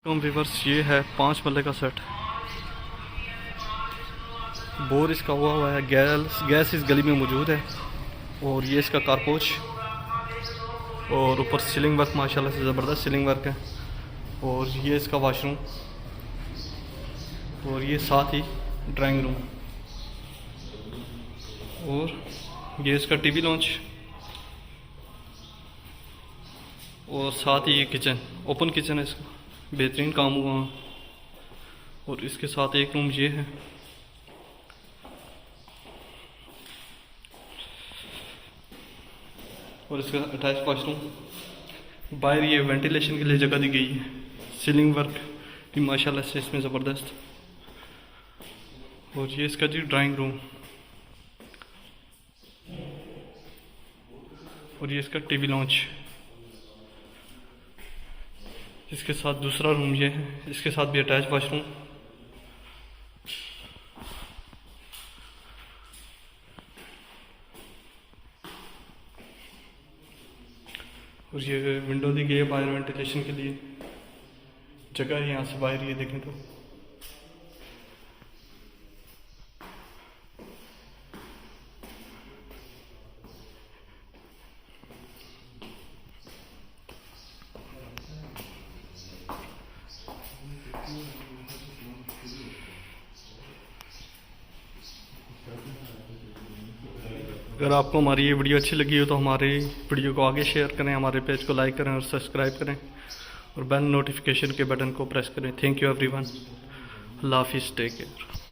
कम viewers, ये है 5 मरले का सेट। बोर इसका हुआ है, गैस इस गली में मौजूद है। और ये इसका कारपोच और ऊपर सीलिंग वर्क माशाल्लाह से ज़बरदस्त सीलिंग वर्क है। और ये इसका वाशरूम और ये साथ ही ड्राइंग रूम और ये इसका टीवी लॉन्च और साथ ही ये किचन, ओपन किचन है इसका, बेहतरीन काम हुआ। और इसके साथ एक रूम ये है। और इसका अटैच वाशरूम। बाहर ये वेंटिलेशन के लिए जगह दी गई है। सीलिंग वर्क भी माशाल्लाह से इसमें ज़बरदस्त। और ये इसका जी ड्राइंग रूम और ये इसका टीवी लॉन्च। इसके साथ दूसरा रूम ये है, इसके साथ भी अटैच वाशरूम। और ये विंडो दी गई है बाहर वेंटिलेशन के लिए, जगह है यहाँ से बाहर ये देखें तो। अगर आपको हमारी ये वीडियो अच्छी लगी हो तो हमारे वीडियो को आगे शेयर करें, हमारे पेज को लाइक करें और सब्सक्राइब करें और बेल नोटिफिकेशन के बटन को प्रेस करें। Thank you everyone. अल्लाह हाफिज़, टेक केयर।